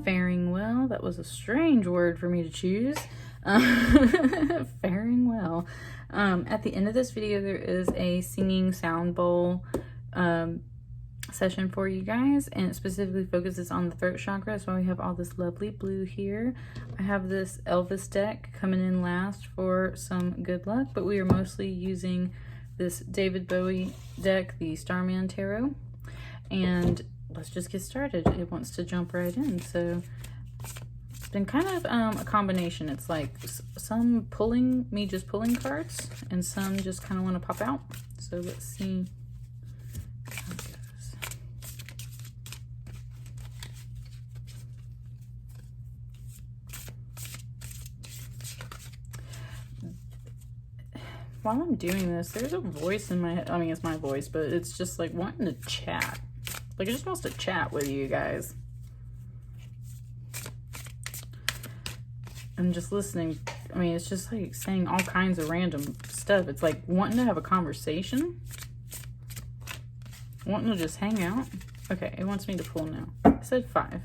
Faring well. That was a strange word for me to choose. Faring well. At the end of this video, there is a singing sound bowl session for you guys, and it specifically focuses on the throat chakra. That's why we have all this lovely blue here. I have this Elvis deck coming in last for some good luck, but we are mostly using this David Bowie deck, the Starman Tarot, and let's just get started. It wants to jump right in. So it's been kind of a combination. It's like some just pulling cards, and some just kind of want to pop out. So let's see how it goes. While I'm doing this, there's a voice in my head. I mean, it's my voice, but it's just like wanting to chat. Like, it just wants to chat with you guys. I'm just listening. I mean, it's just like saying all kinds of random stuff. It's like wanting to have a conversation. Wanting to just hang out. Okay, it wants me to pull now. I said 5.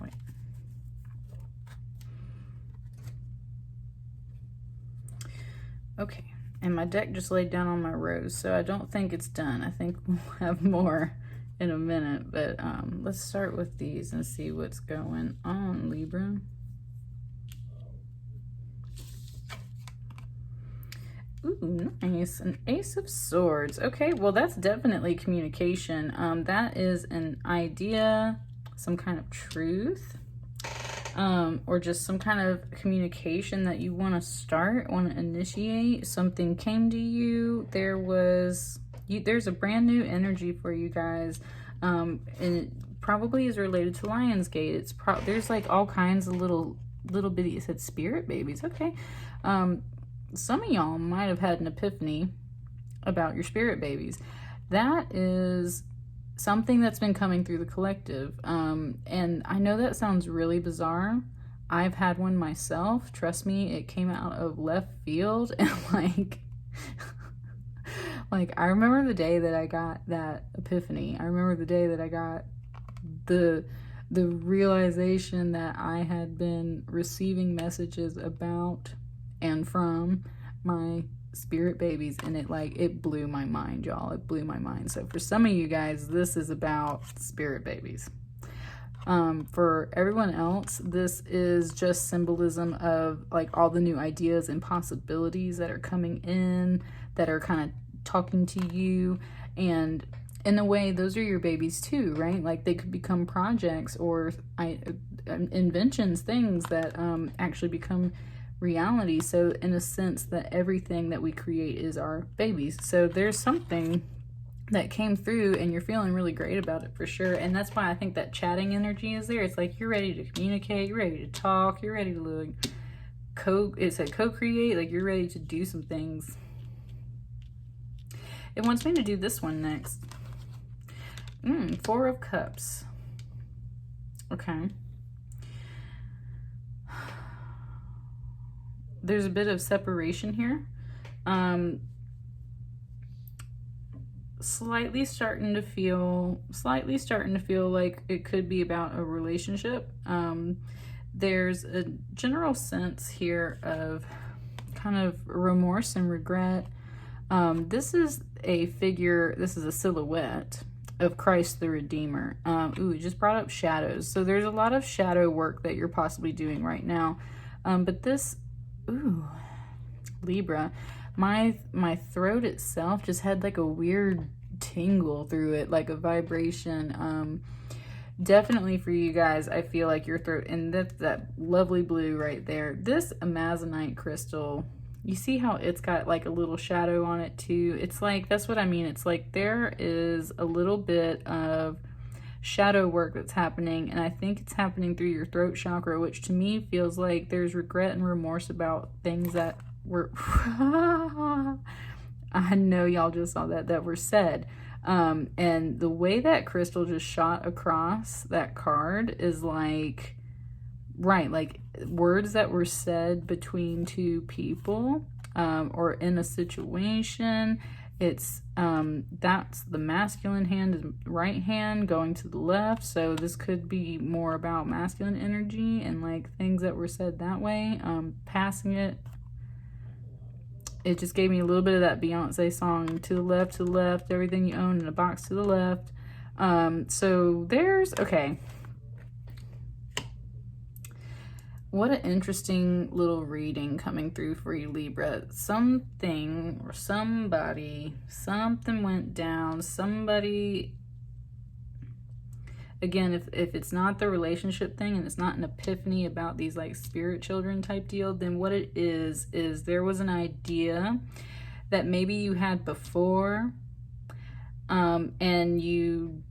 Wait. Okay. And my deck just laid down on my rose, so I don't think it's done. I think we'll have more in a minute, but let's start with these and see what's going on, Libra. Ooh, nice. An Ace of Swords. Okay, well, that's definitely communication. That is an idea, some kind of truth. Or just some kind of communication that you want to start, want to initiate. Something came to you. There's a brand new energy for you guys, and it probably is related to Lionsgate. There's like all kinds of little bitty. It said spirit babies. Okay, some of y'all might have had an epiphany about your spirit babies. That is something that's been coming through the collective. And I know that sounds really bizarre. I've had one myself. Trust me, it came out of left field. And like I remember the day that I got that epiphany. I remember the day that I got the realization that I had been receiving messages about and from my spirit babies, and it blew my mind, y'all. It blew my mind. So for some of you guys, this is about spirit babies. For everyone else, this is just symbolism of like all the new ideas and possibilities that are coming in, that are kind of talking to you. And in a way, those are your babies too, right? Like they could become projects or inventions, things that actually become reality. So in a sense, that everything that we create is our babies. So there's something that came through and you're feeling really great about it for sure. And that's why I think that chatting energy is there. It's like you're ready to communicate, you're ready to talk, you're ready to co-create, like you're ready to do some things. It wants me to do this one next. 4 of Cups. Okay. There's a bit of separation here. Slightly starting to feel like it could be about a relationship. There's a general sense here of kind of remorse and regret. This is a silhouette of Christ the Redeemer. It just brought up shadows. So there's a lot of shadow work that you're possibly doing right now. But this, Libra, my throat itself just had like a weird tingle through it, like a vibration. Definitely for you guys, I feel like your throat, and that's that lovely blue right there. This amazonite crystal, you see how it's got like a little shadow on it too? It's like, that's what I mean. It's like there is a little bit of shadow work that's happening, and I think it's happening through your throat chakra, which to me feels like there's regret and remorse about things that were I know y'all just saw that were said, and the way that crystal just shot across that card is like, right, like words that were said between two people or in a situation. It's that's the masculine hand, is right hand going to the left, so this could be more about masculine energy and like things that were said that way. Passing it, it just gave me a little bit of that Beyonce song, to the left, everything you own in a box to the left. So there's, okay, what an interesting little reading coming through for you, Libra. Something or somebody, something went down. Somebody, again, if it's not the relationship thing and it's not an epiphany about these like spirit children type deal, then what it is there was an idea that maybe you had before, and you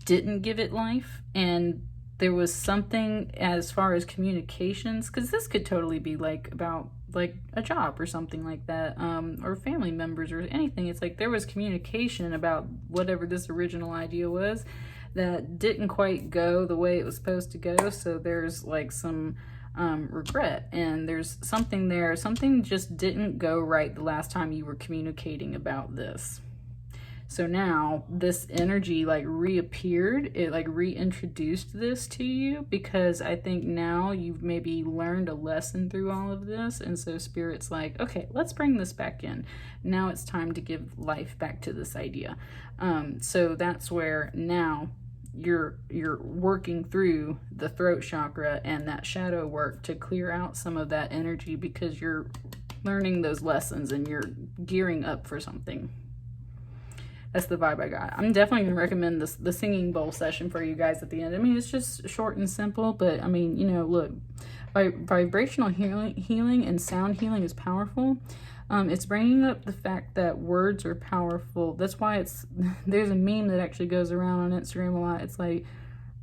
didn't give it life, and there was something as far as communications, because this could totally be like about like a job or something like that, or family members or anything. It's like there was communication about whatever this original idea was that didn't quite go the way it was supposed to go. So there's like some regret, and there's something there. Something just didn't go right the last time you were communicating about this. So now this energy like reappeared, it like reintroduced this to you, because I think now you've maybe learned a lesson through all of this. And so Spirit's like, okay, let's bring this back in. Now it's time to give life back to this idea. So that's where now you're working through the throat chakra and that shadow work to clear out some of that energy, because you're learning those lessons and you're gearing up for something. That's the vibe I got. I'm definitely going to recommend the singing bowl session for you guys at the end. I mean, it's just short and simple, but I mean, you know, look, vibrational healing and sound healing is powerful. It's bringing up the fact that words are powerful. That's why there's a meme that actually goes around on Instagram a lot. It's like,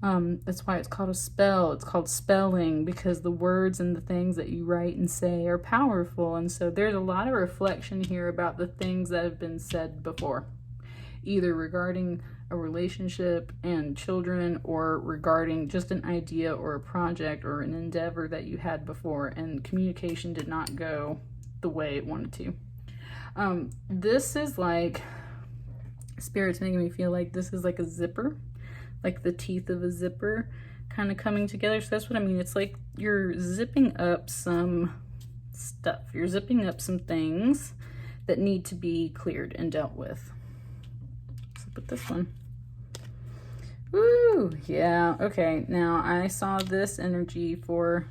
that's why it's called a spell. It's called spelling, because the words and the things that you write and say are powerful. And so there's a lot of reflection here about the things that have been said before, either regarding a relationship and children, or regarding just an idea or a project or an endeavor that you had before, and communication did not go the way it wanted to. This is like, Spirit's making me feel like this is like a zipper, like the teeth of a zipper kind of coming together. So that's what I mean. It's like you're zipping up some stuff. You're zipping up some things that need to be cleared and dealt with. Put this one. Woo! Yeah, okay. Now, I saw this energy for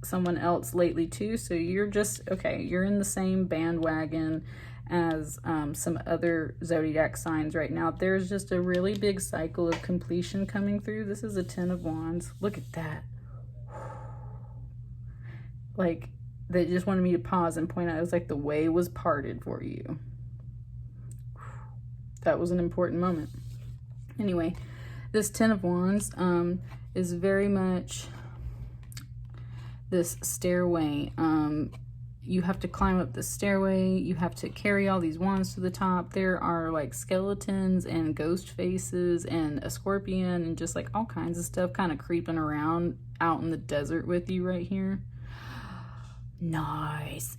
someone else lately too, so you're just, okay, you're in the same bandwagon as some other zodiac signs right now. There's just a really big cycle of completion coming through. This is a 10 of Wands. Look at that. Like, they just wanted me to pause and point out, it was like the way was parted for you. That was an important moment. Anyway, this 10 of Wands is very much this stairway. You have to climb up the stairway. You have to carry all these wands to the top. There are like skeletons and ghost faces and a scorpion and just like all kinds of stuff kind of creeping around out in the desert with you right here. Nice.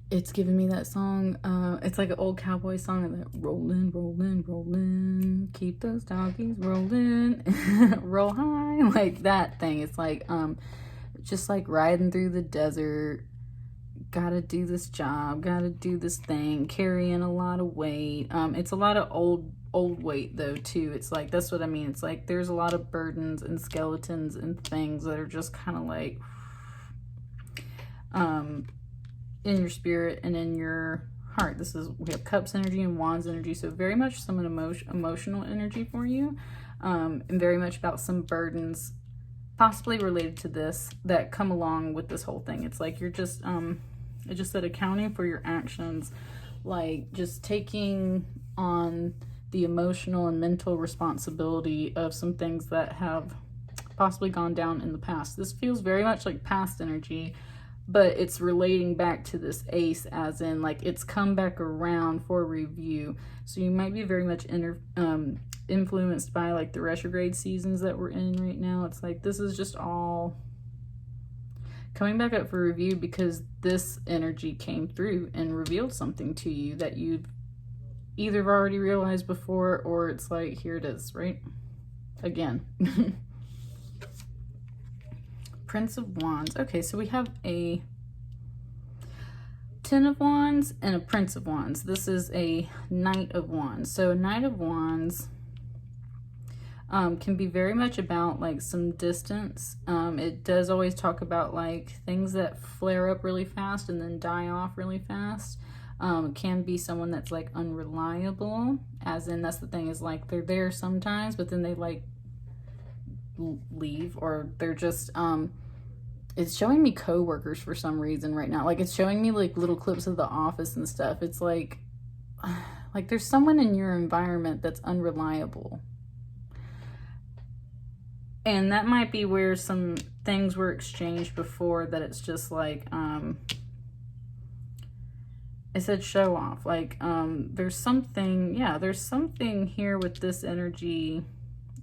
It's giving me that song. It's like an old cowboy song. That rolling, rolling, rolling. Keep those doggies rolling. Roll high. Like that thing. It's like, just like riding through the desert. Gotta do this job. Gotta do this thing. Carrying a lot of weight. It's a lot of old weight though too. It's like, that's what I mean. It's like there's a lot of burdens and skeletons and things that are just kind of like, in your spirit and in your heart. We have Cups energy and Wands energy, so very much some emotional energy for you, and very much about some burdens possibly related to this that come along with this whole thing. It's like you're just it just said accounting for your actions, like just taking on the emotional and mental responsibility of some things that have possibly gone down in the past. This feels very much like past energy, but it's relating back to this ace, as in like it's come back around for review. So you might be very much influenced by like the retrograde seasons that we're in right now. It's like this is just all coming back up for review because this energy came through and revealed something to you that you've either already realized before, or it's like, here it is, right? Again. Prince of Wands. Okay, so we have a 10 of Wands and a Prince of Wands. This is a Knight of Wands. So a Knight of Wands can be very much about like some distance. It does always talk about like things that flare up really fast and then die off really fast. It can be someone that's like unreliable, as in that's the thing, is like they're there sometimes but then they like leave, or they're just it's showing me co-workers for some reason right now. Like it's showing me like little clips of The Office and stuff. It's like there's someone in your environment that's unreliable. And that might be where some things were exchanged before, that it's just like, it said show off. Like, there's something, yeah, there's something here with this energy.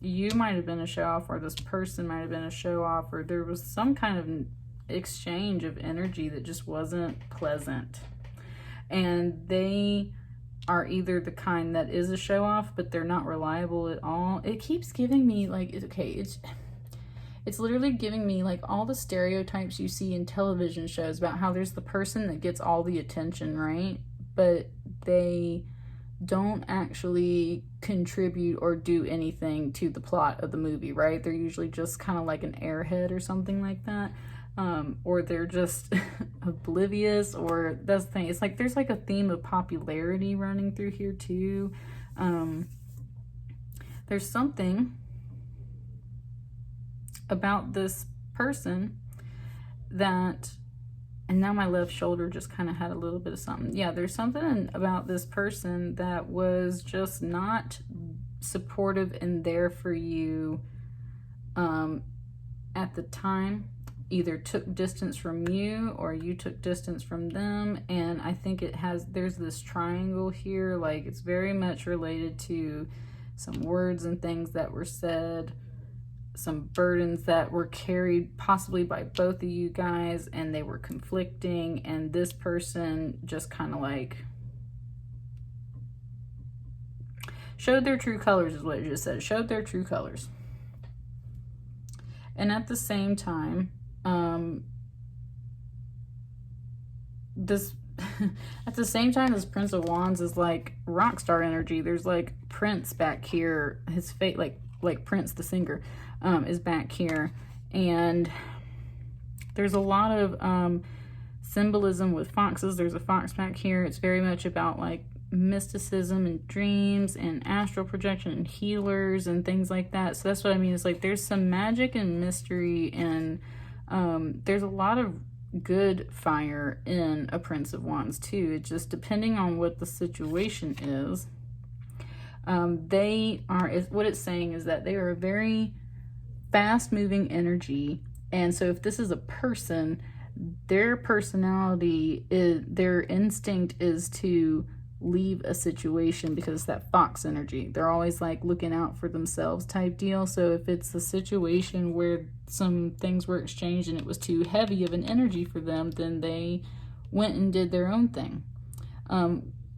You might have been a show off, or this person might have been a show off, or there was some kind of exchange of energy that just wasn't pleasant. And they are either the kind that is a show off, but they're not reliable at all. It keeps giving me like, okay, it's literally giving me like all the stereotypes you see in television shows about how there's the person that gets all the attention, right? But they don't actually contribute or do anything to the plot of the movie, right? They're usually just kind of like an airhead or something like that. Or they're just oblivious, or that's the thing. It's like there's like a theme of popularity running through here too. There's something about this person that, and now my left shoulder just kind of had a little bit of something. Yeah, there's something about this person that was just not supportive and there for you at the time. Either took distance from you or you took distance from them. And I think there's this triangle here, like it's very much related to some words and things that were said, some burdens that were carried possibly by both of you guys, and they were conflicting, and this person just kind of like showed their true colors, is what it just said. Showed their true colors. And at the same time, this Prince of Wands is like rock star energy. There's like Prince back here, his face, like Prince the singer, is back here, and there's a lot of symbolism with foxes. There's a fox back here. It's very much about like mysticism and dreams and astral projection and healers and things like that. So that's what I mean. It's like there's some magic and mystery, and there's a lot of good fire in a Prince of Wands too. It just, depending on what the situation is, what it's saying is that they are a very fast moving energy. And so if this is a person, their personality is, their instinct is to leave a situation because it's that fox energy. They're always like looking out for themselves type deal. So if it's a situation where some things were exchanged and it was too heavy of an energy for them, then they went and did their own thing,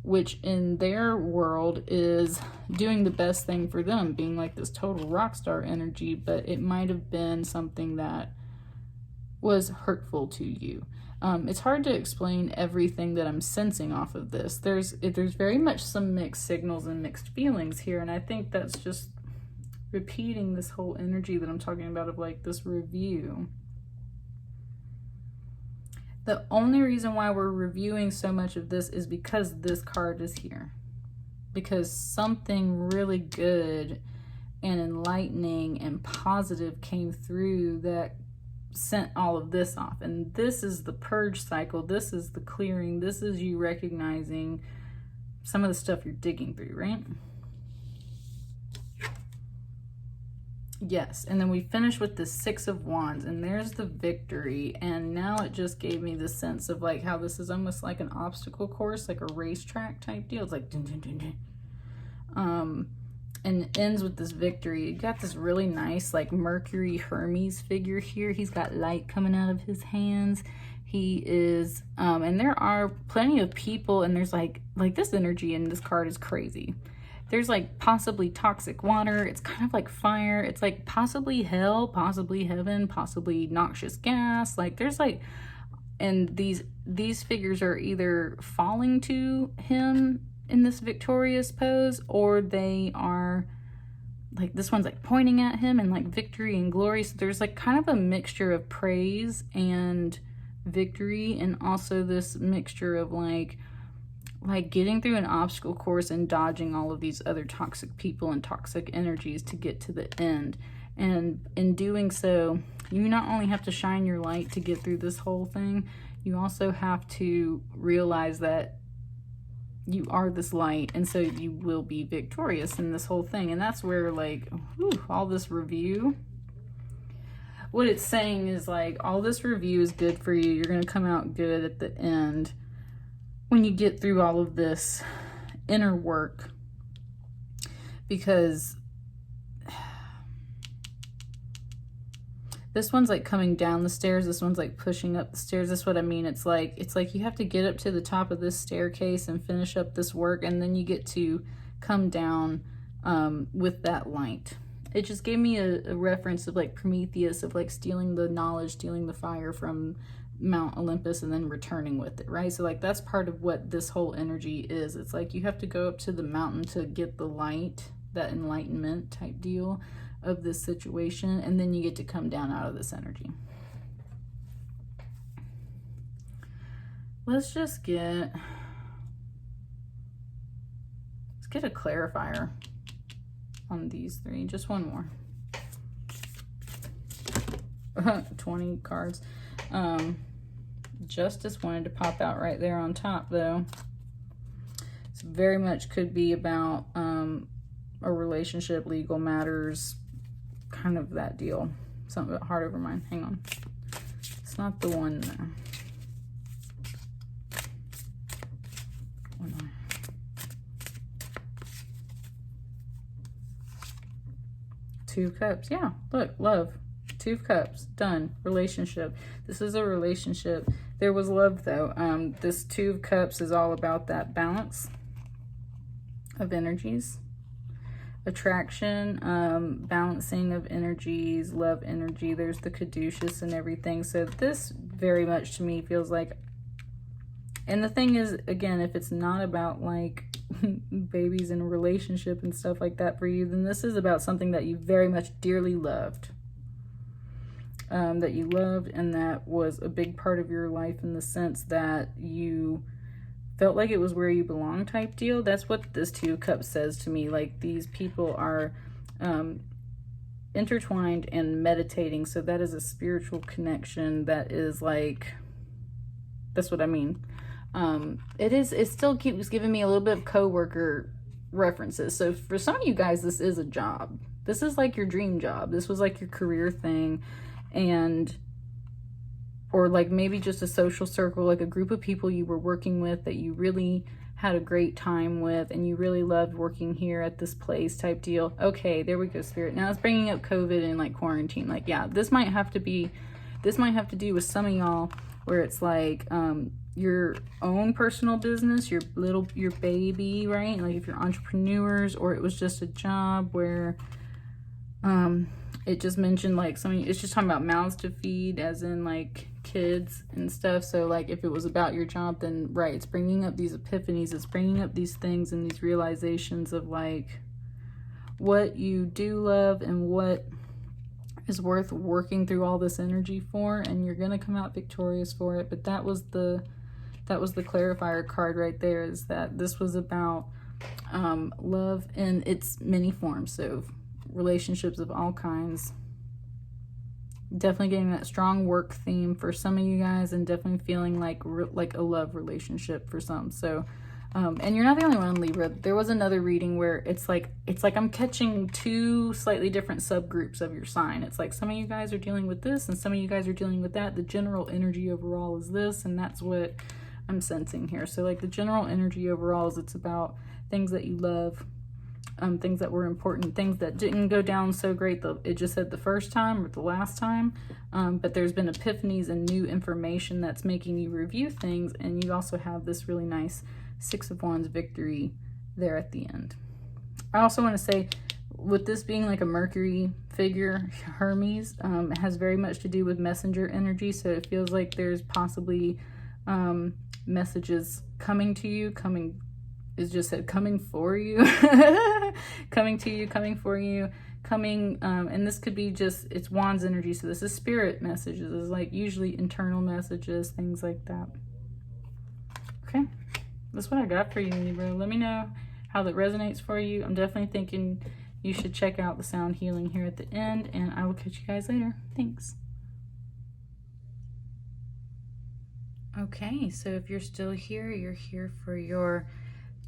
which in their world is doing the best thing for them, being like this total rock star energy. But it might have been something that was hurtful to you. It's hard to explain everything that I'm sensing off of this. There's very much some mixed signals and mixed feelings here, and I think that's just repeating this whole energy that I'm talking about of like this review. The only reason why we're reviewing so much of this is because this card is here. Because something really good and enlightening and positive came through that sent all of this off. And this is the purge cycle. This is the clearing. This is you recognizing some of the stuff you're digging through, right? Yes. And then we finish with the Six of Wands, and there's the Victory. And now it just gave me the sense of like how this is almost like an obstacle course, like a racetrack type deal. It's like dun, dun, dun, dun. and it ends with this victory. You got this really nice like Mercury Hermes figure here. He's got light coming out of his hands. He is and there are plenty of people, and there's like this energy in this card is crazy. There's like possibly toxic water. It's kind of like fire. It's like possibly hell, possibly heaven, possibly noxious gas. Like there's like, and these figures are either falling to him in this victorious pose, or they are like, this one's like pointing at him and like victory and glory. So there's like kind of a mixture of praise and victory, and also this mixture of like getting through an obstacle course and dodging all of these other toxic people and toxic energies to get to the end. And in doing so, you not only have to shine your light to get through this whole thing, you also have to realize that you are this light, and so you will be victorious in this whole thing. And that's where like, whew, all this review, what it's saying is like, all this review is good for you. You're going to come out good at the end when you get through all of this inner work, because this one's like coming down the stairs, this one's like pushing up the stairs. That's what I mean. It's like you have to get up to the top of this staircase and finish up this work, and then you get to come down with that light. It just gave me a reference of like Prometheus, of like stealing the knowledge, stealing the fire from Mount Olympus and then returning with it, right? So like that's part of what this whole energy is. It's like you have to go up to the mountain to get the light, that enlightenment type deal of this situation, and then you get to come down out of this energy. Let's get a clarifier on these three. Just one more. 20 cards. Justice wanted to pop out right there on top though. It's very much could be about a relationship, legal matters, kind of that deal. Something about heart over mind. Hang on. It's not the one there. Two of Cups. Yeah, look, love. Two of Cups. Done. Relationship. This is a relationship. There was love though. This Two of Cups is all about that balance of energies. Attraction, balancing of energies, love energy. There's the caduceus and everything. So this very much to me feels like, and the thing is, again, if it's not about like babies in a relationship and stuff like that for you, then this is about something that you very much dearly loved. That you loved, and that was a big part of your life in the sense that you felt like it was where you belong type deal. That's what this Two of Cups says to me. Like these people are intertwined and meditating. So that is a spiritual connection that is like, that's what I mean. It still keeps giving me a little bit of coworker references. So for some of you guys, this is a job. This is like your dream job. This was like your career thing. Or like maybe just a social circle, like a group of people you were working with that you really had a great time with, and you really loved working here at this place type deal. Okay, there we go, Spirit. Now it's bringing up COVID and like quarantine. Like, yeah, this might have to do with some of y'all where it's like your own personal business, your baby, right? Like if you're entrepreneurs, or it was just a job where it just mentioned like it's just talking about mouths to feed, as in like kids and stuff. So like if it was about your job, then right, it's bringing up these epiphanies, it's bringing up these things and these realizations of like what you do love and what is worth working through all this energy for, and you're gonna come out victorious for it. But that was the clarifier card right there, is that this was about love in its many forms. So relationships of all kinds, definitely getting that strong work theme for some of you guys, and definitely feeling like a love relationship for some. So and you're not the only one, Libra. There was another reading where it's like I'm catching two slightly different subgroups of your sign. It's like some of you guys are dealing with this and some of you guys are dealing with that. The general energy overall is this, and that's what I'm sensing here. So like the general energy overall is it's about things that you love, things that were important, things that didn't go down so great. It just said the first time or the last time, but there's been epiphanies and new information that's making you review things, and you also have this really nice Six of Wands victory there at the end. I also want to say, with this being like a Mercury figure, Hermes, it has very much to do with messenger energy, so it feels like there's possibly messages coming to you, is just said coming for you, coming to you, coming for you, coming, and this could be just, it's Wands energy, so this is spirit messages. It's like usually internal messages, things like that. Okay, that's what I got for you, Libra. Let me know how that resonates for you. I'm definitely thinking you should check out the sound healing here at the end, and I will catch you guys later. Thanks. Okay, so if you're still here, you're here for your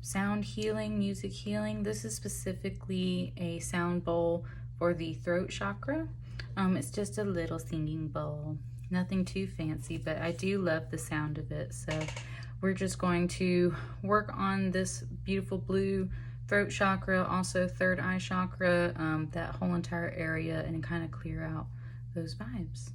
sound healing, music healing. This is specifically a sound bowl for the throat chakra. It's just a little singing bowl, nothing too fancy, but I do love the sound of it. So we're just going to work on this beautiful blue throat chakra, also third eye chakra, that whole entire area, and kind of clear out those vibes.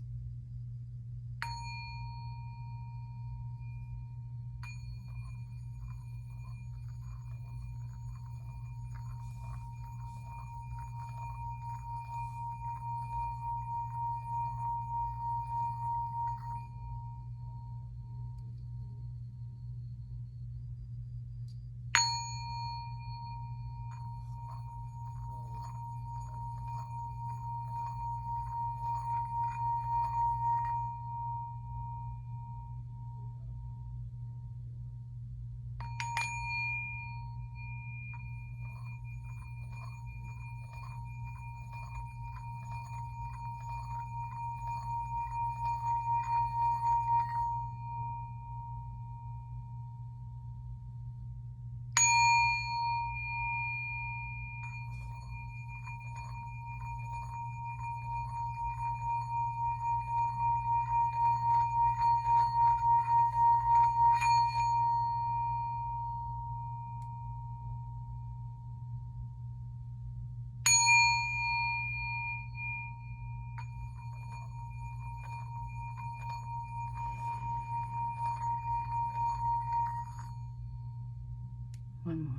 One more.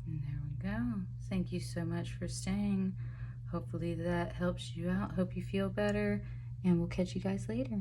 And there we go. Thank you so much for staying. Hopefully that helps you out. Hope you feel better, and we'll catch you guys later.